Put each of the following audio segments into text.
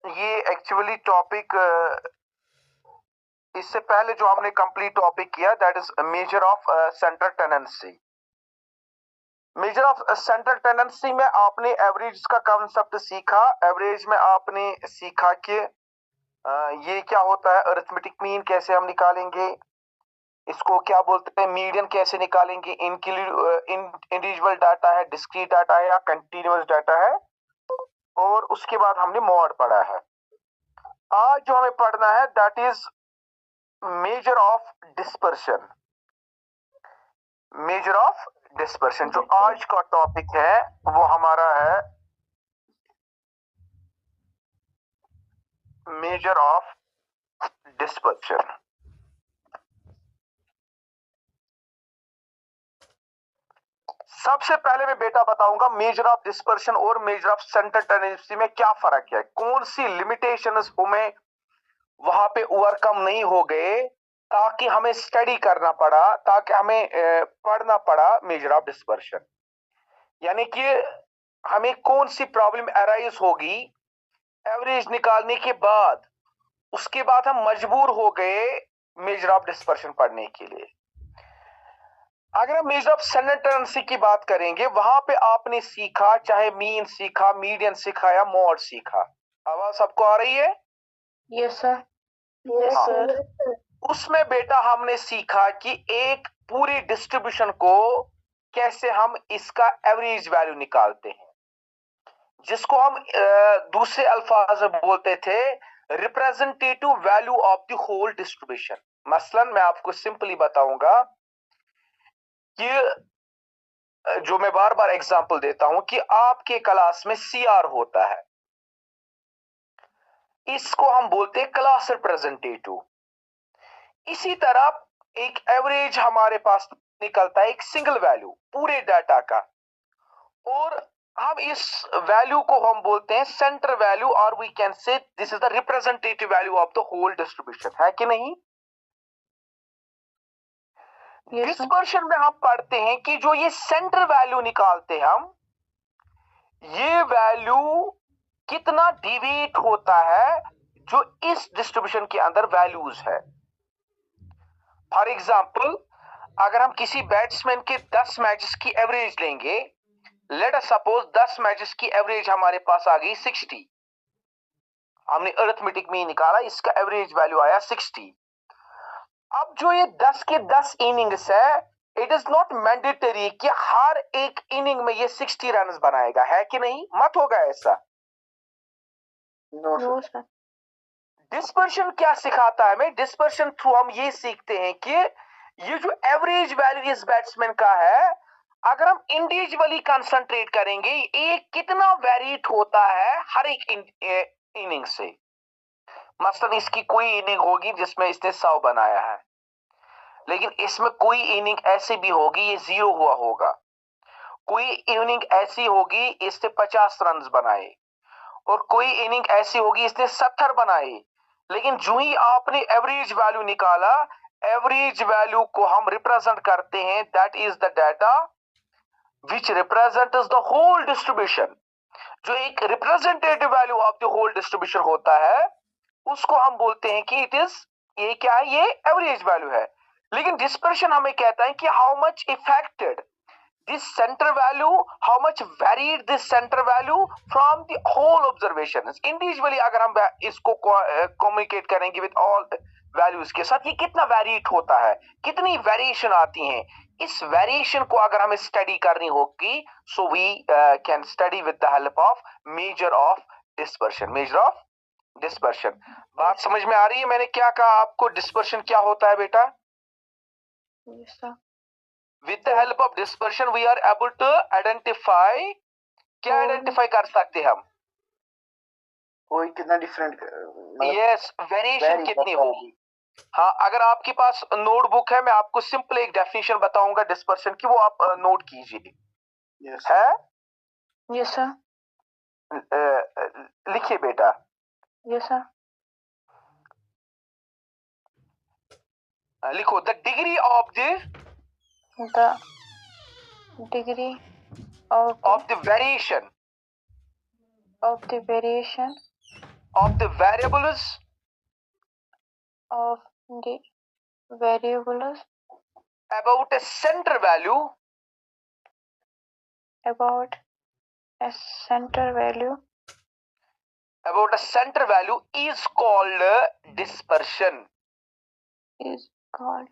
ये actually topic इससे पहले जो हमने कंप्लीट टॉपिक किया that is measure of central tendency. Measure of central tendency में आपने एवरेज का कॉन्सेप्ट सीखा। एवरेज में आपने सीखा कि ये क्या होता है, अरिथमेटिक मीन कैसे हम निकालेंगे, इसको क्या बोलते हैं, मीडियन कैसे निकालेंगे, इनके लिए इंडिविजुअल डाटा है, डिस्क्रीट डाटा है या कंटीन्यूअस डाटा है, और उसके बाद हमने मॉड पढ़ा है। आज जो हमें पढ़ना है that is major of dispersion. Major of dispersion जो आज का टॉपिक है वो हमारा है मेजर ऑफ डिस्पर्शन। सबसे पहले मैं बेटा बताऊंगा मेजर ऑफ डिस्पर्शन और मेजर ऑफ सेंट्रल टेंडेंसी में क्या फर्क है, कौन सी लिमिटेशंस हमें वहां पे ओवरकम नहीं हो गए ताकि हमें स्टडी करना पड़ा, ताकि हमें पढ़ना पड़ा मेजर ऑफ डिस्पर्शन। यानी कि हमें कौन सी प्रॉब्लम अराइज होगी एवरेज निकालने के बाद, उसके बाद हम मजबूर हो गए मेजर ऑफ डिस्पर्शन पढ़ने के लिए। अगर हम मेजर ऑफ सेंट्रल टेंडेंसी की बात करेंगे, वहां पे आपने सीखा, चाहे मीन सीखा, मीडियन सीखा या मॉड सीखा। आवाज सबको आ रही है? Yes sir. Yes sir. उसमें बेटा हमने सीखा कि एक पूरी डिस्ट्रीब्यूशन को कैसे हम इसका एवरेज वैल्यू निकालते हैं, जिसको हम दूसरे अल्फाज में बोलते थे representative value of the whole distribution. मसलन मैं आपको सिंपली बताऊंगा कि जो मैं बार बार एग्जांपल देता हूं कि आपके क्लास में सीआर होता है, इसको हम बोलते हैं क्लास रिप्रेजेंटेटिव। इसी तरह एक एवरेज हमारे पास निकलता है, एक सिंगल वैल्यू पूरे डाटा का, और हम इस वैल्यू को हम बोलते हैं सेंटर वैल्यू, और we can say this is the representative value of the whole distribution, है कि नहीं? डिस्पर्शन में हम पढ़ते हैं कि जो ये सेंटर वैल्यू निकालते हैं हम, ये वैल्यू कितना डिविएट होता है जो इस डिस्ट्रीब्यूशन के अंदर वैल्यूज है। फॉर एग्जांपल, अगर हम किसी बैट्समैन के 10 मैचेस की एवरेज लेंगे, लेट अस सपोज 10 मैचेस की एवरेज हमारे पास आ गई 60, हमने अरिथमेटिक मीन निकाला, इसका एवरेज वैल्यू आया 60। अब जो ये 10 के 10 इनिंग्स है, इट इज नॉट मैंडेटरी कि हर एक इनिंग में ये 60 रन बनाएगा, है कि नहीं? मत होगा ऐसा। No sir. डिस्पर्शन क्या सिखाता है हमें? डिस्पर्शन थ्रू हम ये सीखते हैं कि ये जो एवरेज वैल्यू इस बैट्समैन का है, अगर हम इंडिविजुअली कंसंट्रेट करेंगे, ये कितना वेरिएट होता है हर एक इनिंग से। मसलन इसकी कोई इनिंग होगी जिसमें इसने 100 बनाया है, लेकिन इसमें कोई इनिंग ऐसी भी होगी ये 0 हुआ होगा, कोई इनिंग ऐसी होगी इसने 50 रन बनाए, और कोई इनिंग ऐसी होगी इसने 70 बनाए। लेकिन जो ही आपने एवरेज वैल्यू निकाला, एवरेज वैल्यू को हम रिप्रेजेंट करते हैं, that is the data which represents the whole distribution. जो एक representative value of the whole distribution होता है, उसको हम बोलते हैं कि इट इज, ये क्या है, ये एवरेज वैल्यू है। लेकिन डिस्पर्शन हमें कहता है कि how much affected this center value, how much varied this center value from the whole observations individually। अगर हम इसको communicate करेंगे with all values के साथ, ये कितना varied होता है, कितनी variation आती हैं, इस variation को अगर हमें study करनी होगी, so we can study with the help of measure of dispersion। measure of dispersion। बात समझ में आ रही है? मैंने क्या कहा आपको, dispersion क्या होता है बेटा? Yes sir. With the help of dispersion we are able to identify, क्या आइडेंटिफाई कर सकते हम? कोई कितना डिफरेंट, यस, वेरिएशन कितनी होगी। हाँ, अगर आपके पास नोटबुक है, मैं आपको सिंपल एक डेफिनेशन बताऊंगा डिस्पर्शन की, वो आप नोट कीजिए। yes, है? Yes sir. लिखिए बेटा। Yes sir. लिखो, the degree of the degree of the variation of the variation of the variables of the variables about a center value about a center value is called dispersion. is called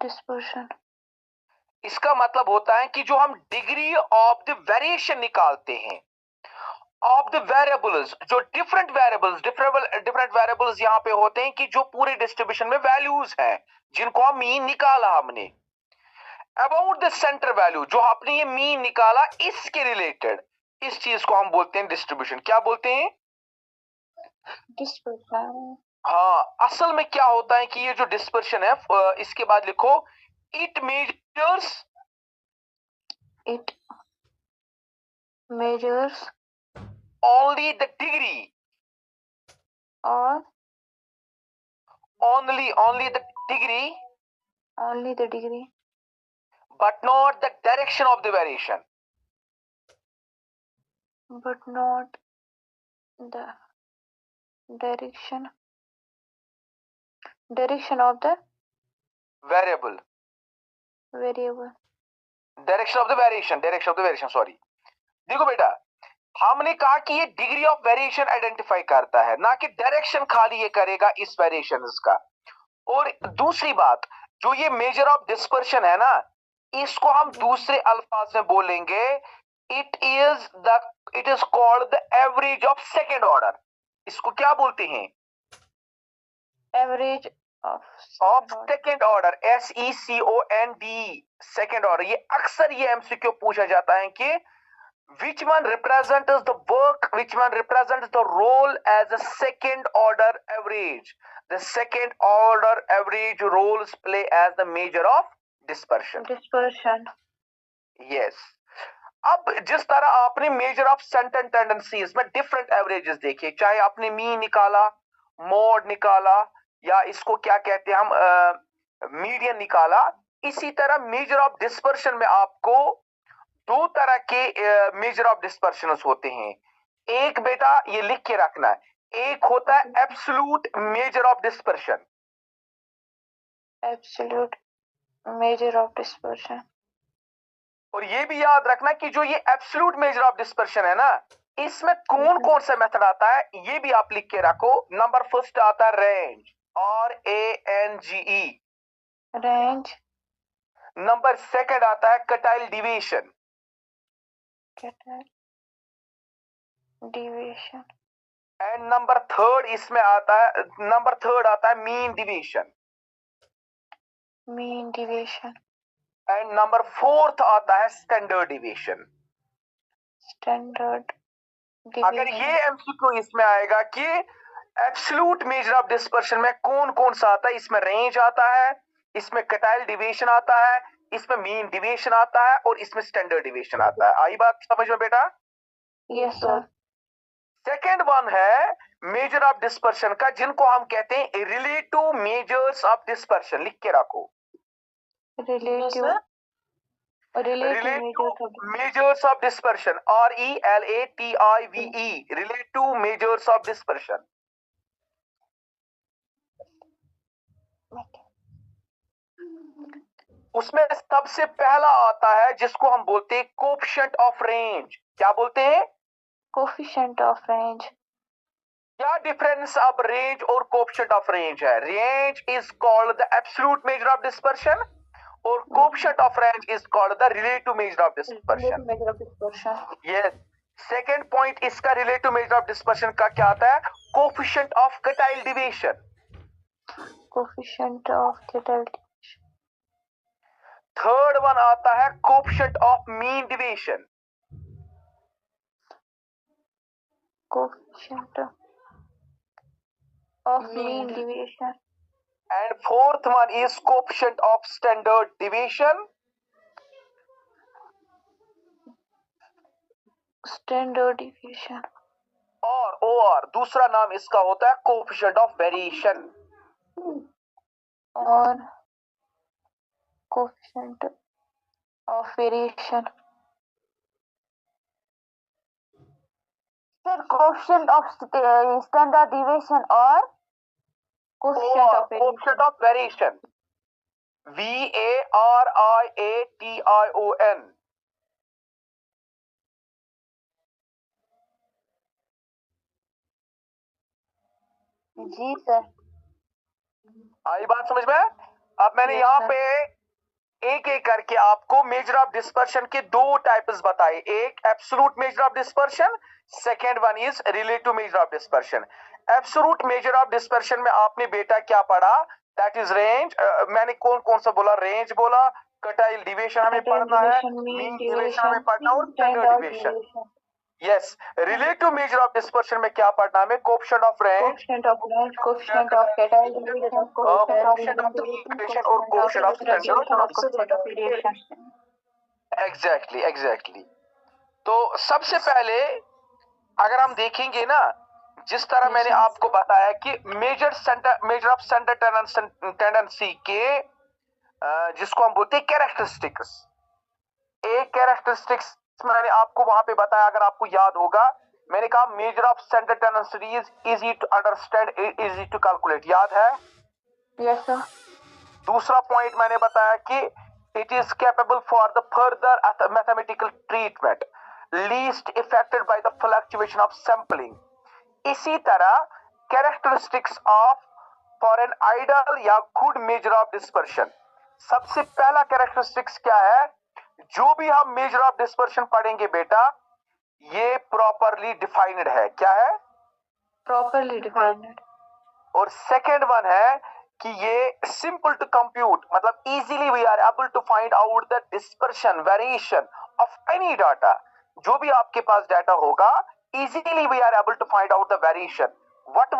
dispersion. इसका मतलब होता है कि जो हम degree of the variation निकालते हैं of the variables, जो डिफरेंट वेरिएबल्स यहाँ पे होते हैं कि जो पूरे डिस्ट्रीब्यूशन में वैल्यूज हैं जिनको हम मीन निकाला हमने, अबाउट द सेंटर वैल्यू, जो आपने ये मीन निकाला इसके रिलेटेड, इस चीज को हम बोलते हैं डिस्ट्रीब्यूशन। क्या बोलते हैं? डिस्पर्शन। हाँ, असल में क्या होता है कि ये जो डिस्पर्शन है, इसके बाद लिखो it measures only the degree, or only the degree, but not the direction of the variation. But not the direction of the Variable. Direction of the variation, sorry. देखो बेटा, हमने कहा कि ये डिग्री ऑफ वेरिएशन आइडेंटिफाई करता है, ना कि डायरेक्शन खाली ये करेगा इस वेरिएशंस का। और दूसरी बात, जो ये मेजर ऑफ डिस्पर्शन है ना, इसको हम दूसरे अल्फाज में बोलेंगे it is called the average of second order. इसको क्या बोलते हैं? Average of second order, SECOND, second order. ये अक्सर ये एमसीक्यू पूछा जाता है कि which one represents the work, which one represents the role as a second order average. The second order average roles play as the measure of dispersion. Yes. अब जिस तरह आपने मेजर ऑफ सेंटर टेंडेंसीज में different averages देखे, चाहे आपने mean निकाला, mode निकाला, या इसको क्या कहते हैं हम मीडियन निकाला, इसी तरह मेजर ऑफ डिस्पर्शन में आपको दो तरह के मेजर ऑफ डिस्पर्शन होते हैं। एक बेटा ये लिख के रखना है, एक होता है absolute measure of dispersion. Absolute measure of dispersion. और ये भी याद रखना कि जो ये एब्सोल्यूट मेजर ऑफ डिस्पर्शन है ना, इसमें कौन कौन सा मेथड आता है ये भी आप लिख के रखो। नंबर फर्स्ट आता है range, RANGE, range. Number second आता है कटाइल डिविएशन, एंड नंबर थर्ड इसमें आता है mean deviation, and number fourth आता है स्टैंडर्ड डिविएशन। अगर ये एमसीक्यू इसमें आएगा कि एब्सोल्यूट मेजर ऑफ डिस्पर्शन में कौन कौन सा आता है, इसमें रेंज आता है, इसमें कटाइल डिविएशन आता है, इसमें मीन डिविएशन आता है, और इसमें स्टैंडर्ड डिविएशन आता है। आई बात समझ में बेटा? Yes sir. सेकेंड वन है मेजर ऑफ डिस्पर्शन का, जिनको हम कहते हैं रिलेटिव मेजर्स ऑफ डिस्पर्शन। लिख के रखो, relative measures of dispersion, RELATIVE, relative measures of dispersion. उसमें सबसे पहला आता है जिसको हम बोलते हैं कोएफिशिएंट ऑफ रेंज। क्या बोलते हैं? Coefficient of range. क्या डिफरेंस अब रेंज और कोएफिशिएंट ऑफ रेंज है? Range is called the absolute measure of dispersion और coefficient of range is called the relative measure of dispersion. Yes. Second point इसका relative measure of dispersion का क्या आता है? Coefficient of quartile deviation. Coefficient of quartile. Third one आता है coefficient of mean deviation. Coefficient of mean deviation. And fourth one is coefficient of standard deviation. Standard deviation. और दूसरा नाम इसका होता है coefficient of variation. और coefficient of variation. Sir, coefficient of standard deviation or coefficient of coefficient variation. Of variation, VARIATION। जी sir. आई बात समझ में? अब मैंने Yes, यहाँ sir. पे एक एक करके आपको मेजर ऑफ डिस्पर्शन के दो टाइप्स बताए, एक absolute measure of dispersion, second one is relative measure of dispersion. Absolute measure of dispersion में आपने बेटा क्या पढ़ा? That is range. मैंने कौन कौन सा बोला? रेंज बोला, कटाइल डिविएशन हमें पढ़ना है, मीन डिविएशन हमें पढ़ना और standard deviation. Yes, relative measure of dispersion में क्या पढ़ना है? Coefficient of range, Coefficient of range, coefficient of quartile division, coefficient of deviation और coefficient of standard. variation. Exactly. तो सबसे पहले अगर हम देखेंगे ना, जिस तरह मैंने आपको बताया कि मेजर ऑफ सेंटर टेंडेंसी के जिसको हम बोलते हैं कैरेक्टरिस्टिक्स, एक कैरेक्टरिस्टिक्स मैंने आपको वहां पे बताया, अगर आपको याद होगा मैंने कहा measure of centre tendency is easy to understand, easy to calculate, याद है? Yes, sir. दूसरा पॉइंट मैंने बताया कि it is capable for the further mathematical treatment, least affected by the fluctuation of sampling. इसी तरह characteristics of for an ideal या good measure of dispersion, सबसे पहला कैरेक्टरिस्टिक्स क्या है? जो भी हम मेजर ऑफ डिस्पर्शन पढ़ेंगे बेटा, ये प्रॉपरली डिफाइंड है। क्या है? Properly defined. और सेकेंड वन है कि ये सिंपल टू कंप्यूट, मतलब easily we are able to find out the dispersion variation of any data. जो भी आपके पास डाटा होगा, easily we are able to find out the variation. what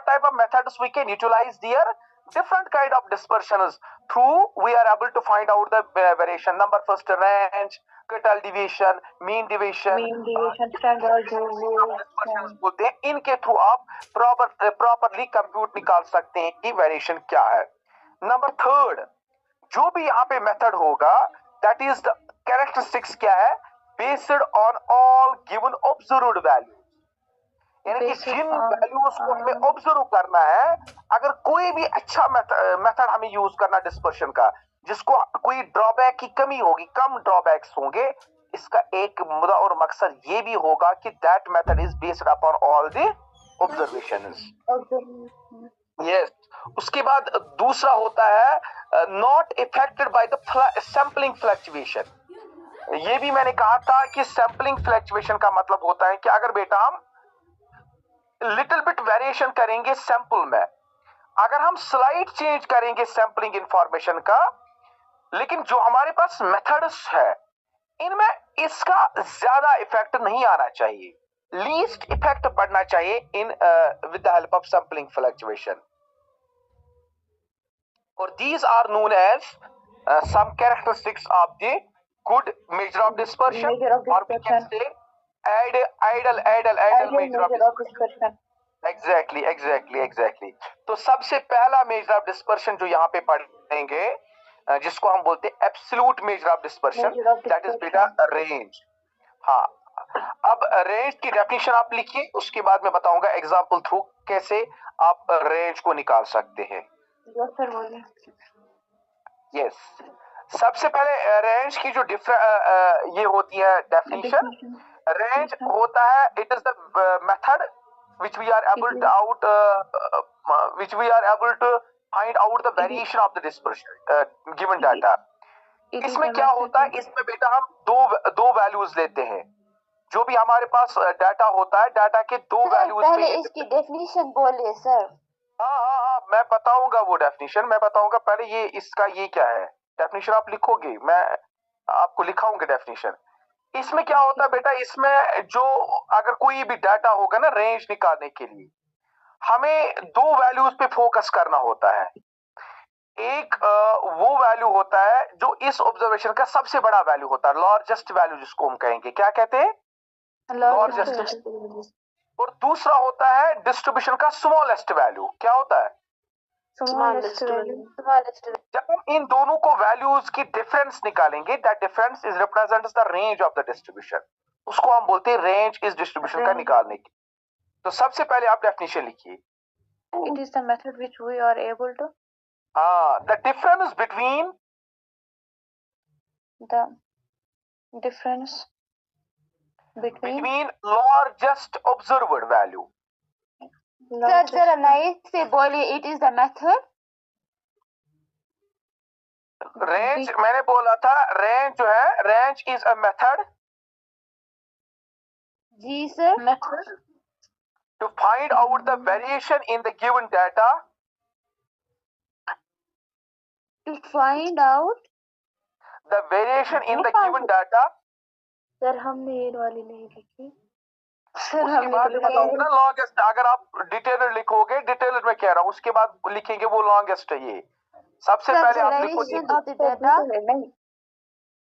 type of methods we can utilize there? Different kind of dispersions through we are able to find out the variation. Number first, range, quartile deviation, mean deviation, standard division बोलते हैं। इनके through आप properly compute निकाल सकते हैं कि variation क्या है। नंबर थर्ड, जो भी यहाँ पे मेथड होगा, दैट इज द कैरेक्टरिस्टिक्स क्या है? Based on all given observed value, यानी कि जिन वैल्यूज को हमें ऑब्जर्व करना है, अगर कोई भी अच्छा मेथड हमें यूज करना डिस्पर्शन का, जिसको कोई ड्रॉबैक की कमी होगी, कम ड्रॉबैक्स होंगे, इसका एक मुद्दा और मकसद ये भी होगा कि that method is based upon all the observations. Yes, उसके बाद दूसरा होता है not affected by the sampling fluctuation. ये भी मैंने कहा था कि सैंपलिंग फ्लक्चुएशन का मतलब होता है कि अगर बेटा हम लिटिल बिट वेरिएशन करेंगे सैंपल में, अगर हम स्लाइड चेंज करेंगे सैंपलिंग इंफॉर्मेशन का, लेकिन जो हमारे पास मेथड्स है इनमें इसका ज्यादा इफेक्ट नहीं आना चाहिए, लीस्ट इफेक्ट पड़ना चाहिए in with the help of sampling fluctuation. और these are known as some characteristics of the good measure of dispersion, और we can say ideal measure of dispersion. Exactly. तो सबसे पहला मेजर ऑफ डिस्पर्शन जो यहाँ पे पढ़ेंगे, जिसको हम बोलते हैं absolute measure of dispersion, that is बेटा रेंज। हाँ, अब रेंज की डेफिनेशन आप लिखिए, उसके बाद मैं बताऊंगा एग्जांपल थ्रू कैसे आप रेंज को निकाल सकते हैं। यस, सबसे पहले रेंज की जो ये होती है डेफिनेशन, रेंज होता है it is the method which we are able to find out the variation of the dispersion given data। इसमें क्या होता है? इसमें बेटा हम दो वैल्यूज लेते हैं, जो भी हमारे पास डाटा होता है, डाटा के दो वैल्यूज पहले इसकी डेफिनेशन बोलिए सर। हाँ, मैं बताऊंगा वो डेफिनेशन, मैं बताऊंगा। पहले ये इसका ये क्या है डेफिनेशन, आप लिखोगे, मैं आपको लिखाऊंगा डेफिनेशन। इसमें क्या होता है बेटा, इसमें जो अगर कोई भी डाटा होगा ना, रेंज निकालने के लिए हमें दो वैल्यूज पे फोकस करना होता है। एक वो वैल्यू होता है जो इस ऑब्जर्वेशन का सबसे बड़ा वैल्यू होता है, लार्जेस्ट वैल्यू जिसको हम कहेंगे, क्या कहते हैं? लार्जेस्ट। और दूसरा होता है डिस्ट्रीब्यूशन का स्मॉलेस्ट वैल्यू, क्या होता है? स्मॉलेस्ट। जब हम इन दोनों को वैल्यूज की डिफरेंस निकालेंगे, that difference is represents the range of the distribution. उसको हम बोलते हैं रेंज इस डिस्ट्रीब्यूशन का निकालने की। तो सबसे पहले आप डेफिनेशन लिखिए। It is the method which we are able to. The difference between The difference between largest observed value. Sir, जरा नए से बोलिए. It is the method. Range मैंने बोला था, रेंज जो है, रेंज इज अ मेथड जी sir. Method to find out the variation in the given data to find out. the variation in the given data। Sir हमने ये वाली नहीं लिखी. सर उसके बाद हमने बताऊंगा ना लॉन्गेस्ट। अगर आप डिटेलर लिखोगे, डिटेलर में कह रहा हूँ, उसके बाद लिखेंगे वो लॉन्गेस्ट है। ये सबसे पहले आप लिखो।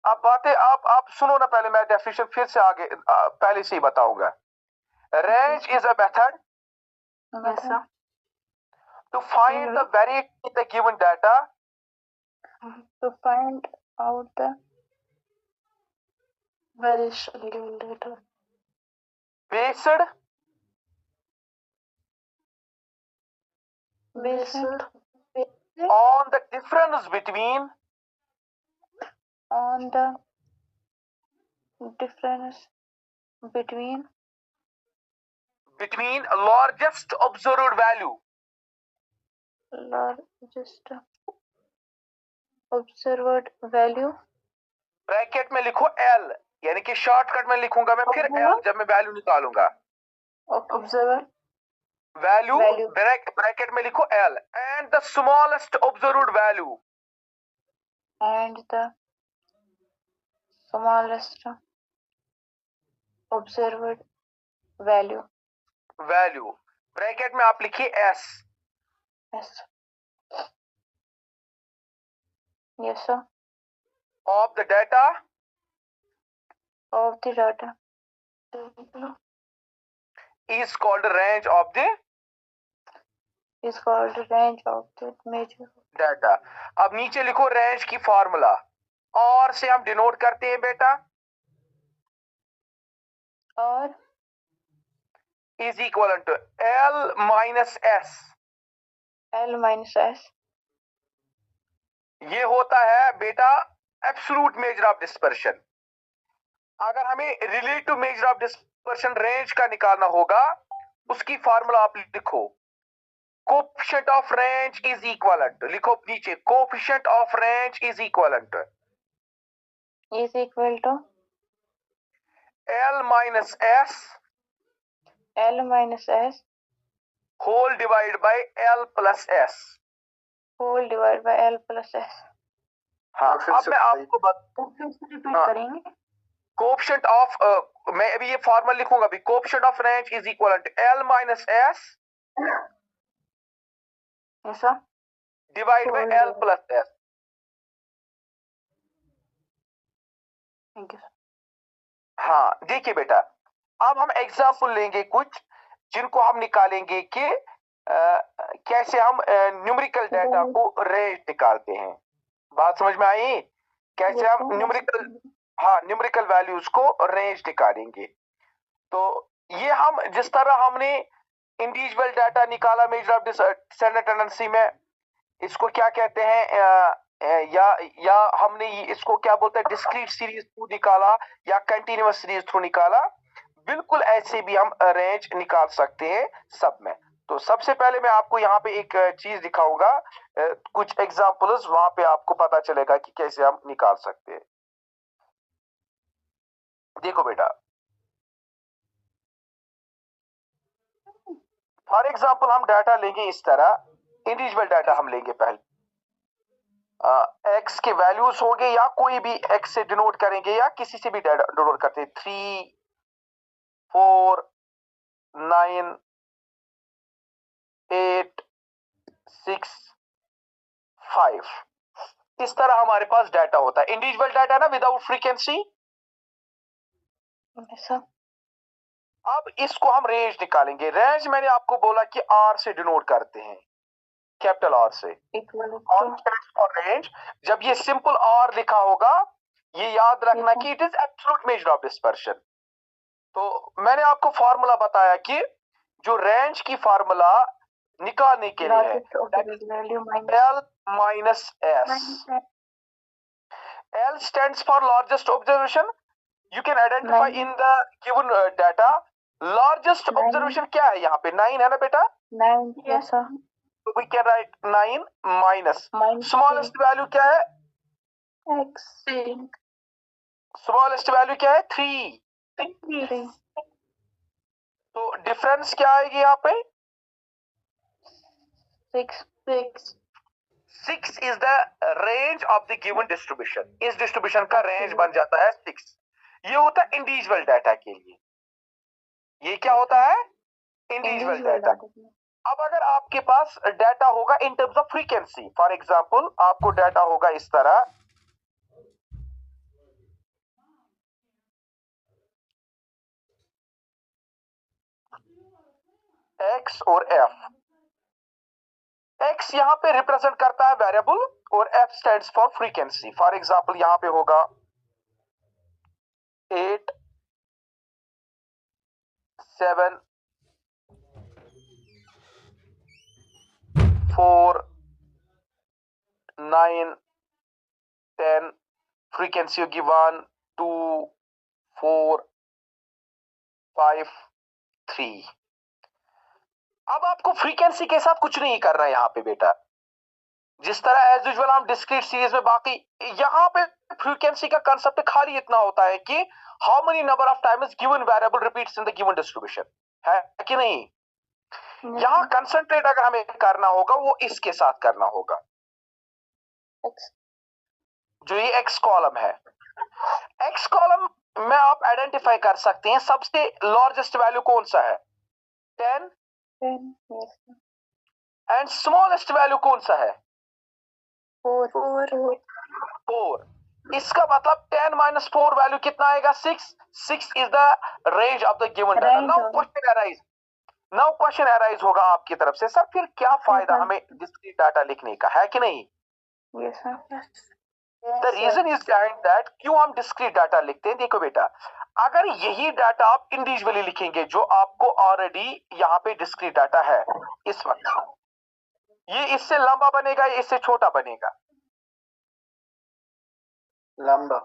अब बातें आप सुनो ना, पहले मैं डेफिनेशन फिर से आगे पहले से ही बताऊंगा। Range is a method to find the variation in the given data to find out the variation in given data based on the difference between largest observed value bracket में लिखो L, यानी कि शॉर्टकट में लिखूंगा मैं फिर L जब मैं वैल्यू निकालूंगा। observer वैल्यू ब्रैकेट में लिखो L and the smallest observed value value bracket में आप लिखिए S। Yes sir. of the data is called range of the major data। अब नीचे लिखो रेंज की फॉर्मूला, और से हम डिनोट करते हैं बेटा, और is equivalent to L minus S। ये होता है बेटा एब्सोल्यूट मेजर ऑफ डिस्पर्शन। अगर हमें relative measure of dispersion range का निकालना होगा, उसकी फार्मूला आप लिखो, coefficient of range is equivalent, लिखो नीचे, coefficient of range is equivalent L minus S whole divided by L plus S। हाँ, अब मैं आपको करेंगे। कोएफिशिएंट ऑफ मैं अभी ये फॉर्मूला लिखूंगा भी, coefficient of range is equivalent L minus S divide by L plus S। Thank you. हाँ देखिए बेटा, अब हम एग्जाम्पल लेंगे कुछ जिनको हम निकालेंगे कि कैसे हम न्यूमेरिकल डाटा को रेंज निकालते हैं। बात समझ में आई? कैसे हम न्यूमेरिकल वैल्यूज को रेंज निकालेंगे। तो ये हम जिस तरह हमने इंडिविजुअल डाटा निकाला मेजर ऑफ स्टैंडर्ड टेंडेंसी में, इसको क्या कहते हैं, या हमने इसको क्या बोलते हैं, डिस्क्रीट सीरीज थ्रू निकाला या कंटीन्यूअस सीरीज थ्रू निकाला, बिल्कुल ऐसे भी हम रेंज निकाल सकते हैं सब में। तो सबसे पहले मैं आपको यहाँ पे एक चीज दिखाऊंगा, कुछ एग्जांपल्स, वहां पे आपको पता चलेगा कि कैसे हम निकाल सकते हैं। देखो बेटा, फॉर एग्जांपल हम डाटा लेंगे इस तरह, इंडिविजुअल डाटा हम लेंगे पहले, एक्स के वैल्यूज होंगे या कोई भी एक्स से डिनोट करेंगे या किसी से भी डिनोट करते हैं, 3 4 9 8 6 5, इस तरह हमारे पास डाटा होता है। इंडिविजुअल डाटा ना विदाउट फ्रीक्वेंसी। अब इसको हम रेंज निकालेंगे। रेंज मैंने आपको बोला कि आर से डिनोट करते हैं, कैपिटल आर से। और रेंज जब ये सिंपल आर लिखा होगा, ये याद रखना कि it is absolute measure of dispersion. तो मैंने आपको फॉर्मूला बताया कि जो रेंज की फॉर्मूला निकालने के लिए है L minus S. L stands for largest observation. You can identify in the given data. Largest observation क्या है यहाँ पे? 9 है ना बेटा? 9. Yes, sir. So we can write 9 minus. Smallest value क्या है? X. Smallest value क्या है? 3. 3. तो डिफरेंस क्या आएगी यहाँ पे? 6. 6 is the range of the given distribution. इस डिस्ट्रीब्यूशन का रेंज बन जाता है 6. ये होता है इंडिविजुअल डाटा के लिए. ये क्या होता है? Individual data. अब अगर आपके पास डाटा होगा in terms of frequency, for example आपको डाटा होगा इस तरह, x और f. x यहां पे रिप्रेजेंट करता है वेरिएबल और f stands for frequency. For example यहां पे होगा 8, 7, 4, 9, 10. फ्रीक्वेंसी होगी 1, 2, 4, 5, 3. अब आपको फ्रीक्वेंसी के साथ कुछ नहीं करना है यहाँ पे बेटा. जिस तरह एज यूजुअल हम डिस्क्रीट सीरीज में बाकी, यहाँ पे फ्रीक्वेंसी का कांसेप्ट खाली इतना होता है कि how many number of times given variable repeats in the given distribution, है कि नहीं. यहाँ कंसंट्रेट अगर हमें करना होगा वो इसके साथ करना होगा, जो ये एक्स कॉलम है. एक्स कॉलम में आप आइडेंटिफाई कर सकते हैं सबसे लार्जेस्ट वैल्यू कौन सा है? 10. एंड स्मॉलेस्ट वैल्यू कौन सा है? 4. इसका मतलब 10 minus 4 वैल्यू कितना आएगा? 6. 6 is the range of the given data. Now question arise होगा आपकी तरफ से, सर फिर क्या फायदा हमें डिस्क्रीट डाटा लिखने का, है कि नहीं? Yes, sir. The reason is behind that क्यों हम डिस्क्रीट डाटा लिखते हैं. देखो बेटा, अगर यही डाटा आप इंडिविजुअली लिखेंगे जो आपको ऑलरेडी यहाँ पे डिस्क्रीट डाटा है इस वक्त, ये इससे लंबा बनेगा या इससे छोटा बनेगा? लंबा.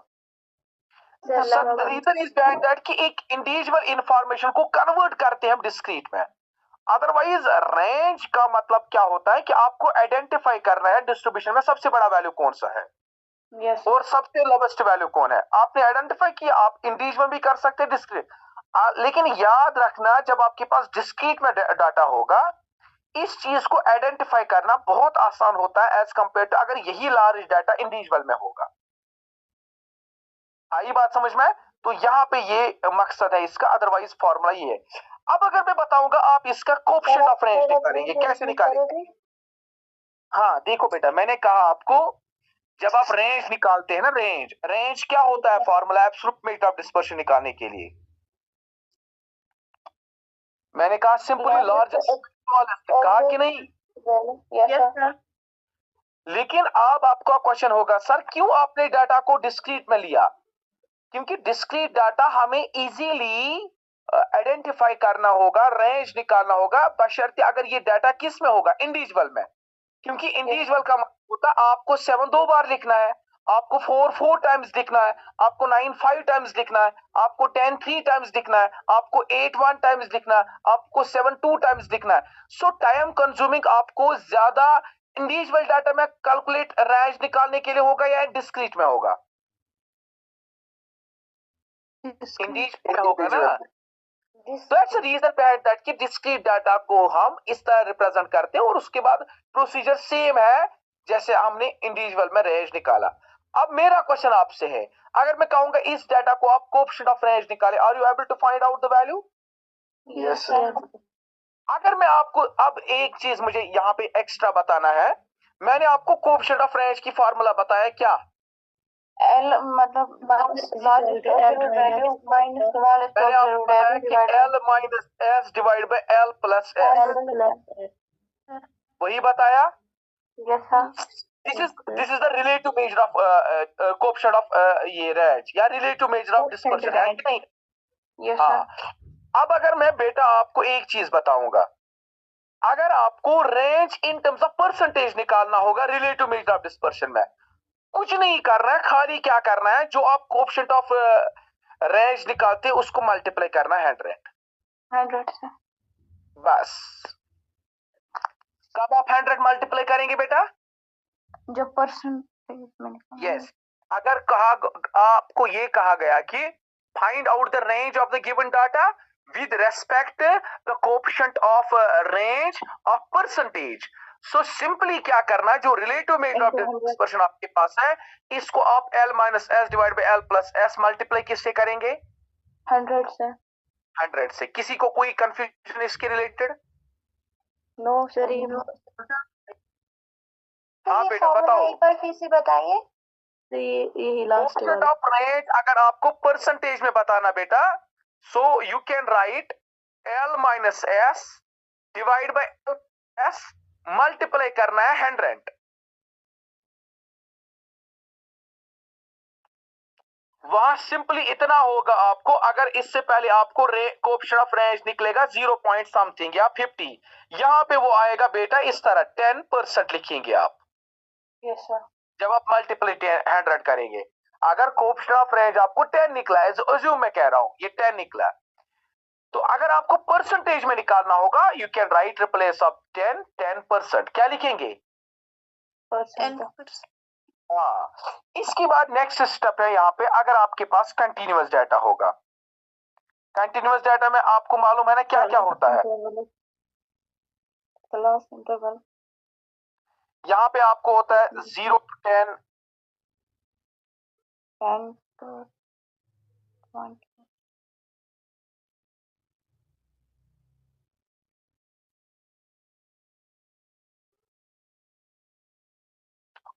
The reason is behind that कि एक इंडिविजुअल इंफॉर्मेशन को कन्वर्ट करते हैं हम डिस्क्रीट में. अदरवाइज रेंज का मतलब क्या होता है कि आपको आइडेंटिफाई करना है डिस्ट्रीब्यूशन में सबसे बड़ा वैल्यू कौन सा है. Yes. और सबसे लोवेस्ट वैल्यू कौन है. आपने आइडेंटिफाई किया, आप इंडिविजुअल भी कर सकते हैं डिस्क्रीट. लेकिन याद रखना जब आपके पास डिस्क्रीट में डाटा होगा इस चीज को आइडेंटिफाई करना बहुत आसान होता है एज कंपेयर टू अगर यही लार्ज डाटा इंडिविजुअल में होगा. आई बात समझ में? तो यहाँ पे ये मकसद है इसका, अदरवाइज फॉर्मूला ये है. अब अगर मैं बताऊंगा आप इसका कोएफिशिएंट ऑफ रेंज निकालेंगे, कैसे निकालेंगे? हाँ देखो बेटा, मैंने कहा आपको जब आप रेंज निकालते हैं ना, रेंज क्या होता है? Formula absolute measure of dispersion निकालने के लिए मैंने कहा सिंपली लार्जेस्ट स्मॉलेस्ट, कहा कि नहीं? Yes, sir. लेकिन अब आपका क्वेश्चन होगा सर क्यों आपने डाटा को डिस्क्रीट में लिया? क्योंकि डिस्क्रीट डाटा हमें इजीली आइडेंटिफाई करना होगा, रेंज निकालना होगा, बशर्ते अगर ये डाटा किस में होगा? इंडिविजुअल में. क्योंकि इंडिविजुअल का मतलब होता है आपको 7 2 बार लिखना है, आपको 4 4 टाइम्स लिखना है, आपको 9 5 टाइम्स लिखना है, आपको 10 3 टाइम्स लिखना है, आपको 8 1 टाइम्स लिखना है, आपको 7 2 टाइम्स लिखना है. सो टाइम कंज्यूमिंग आपको ज्यादा इंडिविजुअल डाटा में कैलकुलेट रेंज निकालने के लिए होगा या डिस्क्रीट में होगा? इंडिविजुअल में होगा ना. That's the reason behind that कि डिस्क्रीट डाटा को हम इस तरह रिप्रेजेंट करते हैं और उसके बाद प्रोसीजर सेम है जैसे हमने इंडिविजुअल में रेंज निकाला. अब मेरा क्वेश्चन आपसे है, अगर मैं कहूंगा इस डाटा को आप कोएफिशिएंट ऑफ रेंज निकालें, are you able to find out the value? Yes, sir. अगर मैं आपको अब एक चीज मुझे यहाँ पे एक्स्ट्रा बताना है, मैंने आपको कोएफिशिएंट ऑफ रेंज की फार्मूला बताया क्या? L मतलब largest observed value minus smallest मैंने आपको observed बताया value कि divided L minus S divide by L plus S, वही बताया. Yes, sir. This is the relative measure of coefficient of ये रेंज या relative measure of dispersion, है कि नहीं? Yes, हाँ, अब अगर मैं बेटा आपको एक चीज बताऊंगा, अगर आपको range in terms of percentage निकालना होगा रिलेटिव मेजर ऑफ डिस्पर्शन में, कुछ नहीं करना है, खाली क्या करना है, जो आप कोएफिशिएंट ऑफ रेंज निकालते हैं उसको मल्टीप्लाई करना है 100। 100 sir. बस कब आप 100 मल्टीप्लाई करेंगे बेटा? जो परसेंटेज में निकालना है। यस, अगर आपको ये कहा गया कि find out the range of the given data with respect the coefficient of range of percentage, so simply क्या करना, जो रिलेटिव मेजर ऑफ डिस्पर्शन आपके पास है, इसको आप L minus S divide by L plus S multiply किससे करेंगे? 100 sir. 100 से। किसी को कोई कंफ्यूजन इसके रिलेटेड? No sir. No. हाँ बेटा बताओ। एक बार फिर से बताइए। तो ये लास्ट कोएफिशिएंट ऑफ रेंज अगर आपको परसेंटेज में बताना बेटा, so you can write L minus S divide by S, multiply करना है 100। वहां सिंपली इतना होगा आपको, अगर इससे पहले आपको कोएफिशिएंट ऑफ रेंज निकलेगा 0 पॉइंट समथिंग या 50, यहां पे वो आएगा बेटा इस तरह 10% लिखेंगे आप। Yes sir. जब आप मल्टीप्लाई 100 करेंगे, अगर कोएफिशिएंट ऑफ रेंज आपको 10 निकला है, अज्यूम मैं कह रहा हूं ये 10 निकला, तो अगर आपको परसेंटेज में निकालना होगा, you can write replace of 10%। क्या लिखेंगे? 10%। हाँ, इसके बाद नेक्स्ट स्टेप है यहाँ पे, अगर आपके पास कंटिन्यूअस डाटा होगा, कंटिन्यूअस डाटा में आपको मालूम है ना क्या क्या होता है? Class interval. यहाँ पे आपको होता है 0 to 10, 10 to 20।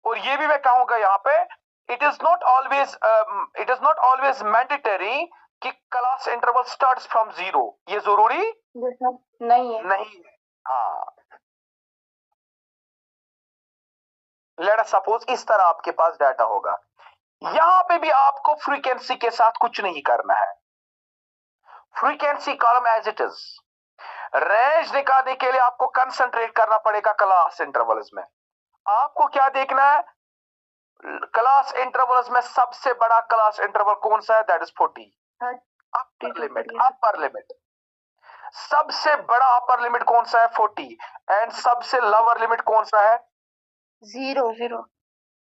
और ये भी मैं कहूंगा यहाँ पे, it is not always mandatory कि क्लास इंटरवल स्टार्ट्स फ्रॉम 0, ये जरूरी नहीं है। नहीं। हाँ, लेट अस सपोज इस तरह आपके पास डाटा होगा, यहां पे भी आपको फ्रीक्वेंसी के साथ कुछ नहीं करना है, frequency column as it is. Range निकालने के लिए आपको कंसंट्रेट करना पड़ेगा क्लास इंटरवल्स में। आपको क्या देखना है? क्लास इंटरवल्स में सबसे बड़ा क्लास इंटरवल कौन सा है? That is 40 upper limit. Upper limit सबसे बड़ा अपर लिमिट कौन सा है? 40। एंड सबसे लोअर लिमिट कौन सा है? 0।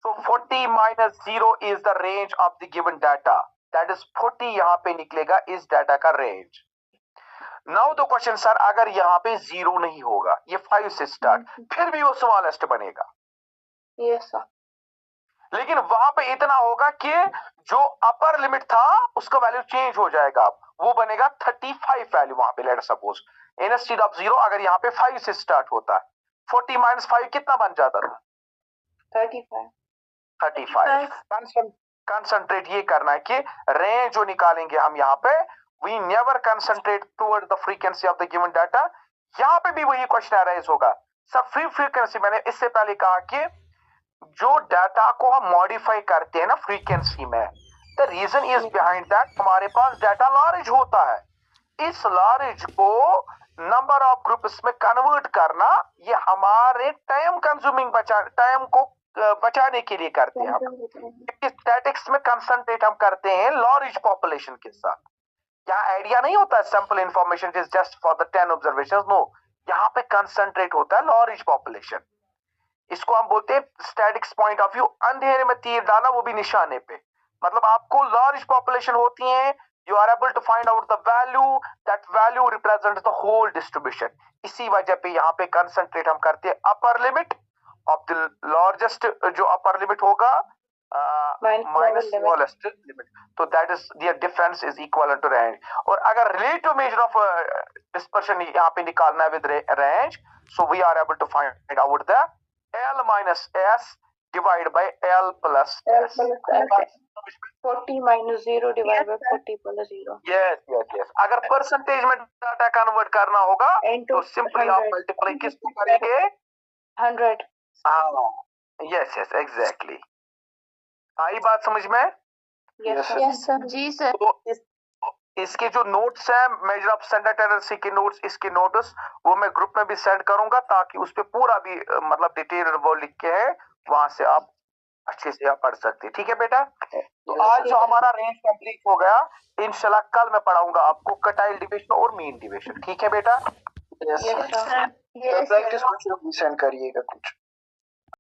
So 40 minus 0 is the range of the given data. That is 40 यहाँ पे निकलेगा इस डाटा का range. Now the question sir, अगर यहाँ पे 0 नहीं होगा, ये 5 से स्टार्ट, फिर भी वो स्मॉलेस्ट बनेगा। Yes sir. लेकिन वहां पे इतना होगा कि जो अपर लिमिट था उसका वैल्यू चेंज हो जाएगा, वो बनेगा 35 वैल्यू वहां पे। लेट सपोज इंस्टेड ऑफ 0 अगर यहाँ पे 5 से स्टार्ट होता है, 40 माइनस 5 कितना बन जाता था? 35। कंसंट्रेट ये करना है कि रेंज जो निकालेंगे हम यहाँ पे, we never concentrate toward the frequency of the given data. यहाँ पे भी वही क्वेश्चन अराइज होगा। सब फ्री फ्रीक्वेंसी, मैंने इससे पहले कहा कि जो डाटा को हम मॉडिफाई करते हैं ना फ्रीक्वेंसी में, the reason is behind that हमारे पास डाटा लार्ज होता है, इस लार्ज को नंबर ऑफ ग्रुप्स में कन्वर्ट करना, ये हमारे टाइम कंज्यूमिंग टाइम को बचाने के लिए करते हैं हम। स्टैटिक्स में कंसंट्रेट हम करते हैं लार्ज पॉपुलेशन के साथ। यहाँ आइडिया नहीं होता है sample information is just for the 10 observations, no, यहाँ पे कंसंट्रेट होता है लार्ज पॉपुलेशन। इसको हम बोलते हैं स्टैटिक्स पॉइंट ऑफ व्यू, अंधेरे में तीर डालना, वो भी निशाने पे। मतलब आपको लार्ज पॉपुलेशन होती है, you are able to find out the value, that value represents the whole distribution। इसी वजह पे यहाँ पे कंसंट्रेट हम करते हैं upper limit of the largest, जो अपर लिमिट होगा माइनस स्मॉलेस्ट लिमिट, तो that is the difference is equal to range. और अगर रिलेटिव मेजर ऑफ डिस्पर्शन यहाँ पे निकालना है with range, so we are able to find out the L minus S divided by L plus S। 40 minus 0 divided by 40 plus 0। Yes। अगर percentage में data convert करना होगा तो सिंपली आप मल्टीप्लाई किसको करेंगे? 100। हाँ, यस एग्जैक्टली। आई बात समझ में? Yes sir. जी सर। तो इसके जो नोट्स हैं, मेजर ऑफ स्टैंडर्ड टेंडेंसी के नोट्स, इसके नोट्स वो मैं ग्रुप में भी सेंड करूंगा, ताकि उस पे पूरा भी मतलब डिटेल वो लिख के है, वहां से आप अच्छे से आप पढ़ सकते हैं। ठीक है बेटा, तो आज जो हमारा रेंज कंप्लीट हो गया, इंशाल्लाह कल मैं पढ़ाऊंगा आपको कटाइल डिविजन और मीन डिविजन। ठीक है बेटा? यस सर, प्रैक्टिस क्वेश्चन भी सेंड करिएगा कुछ।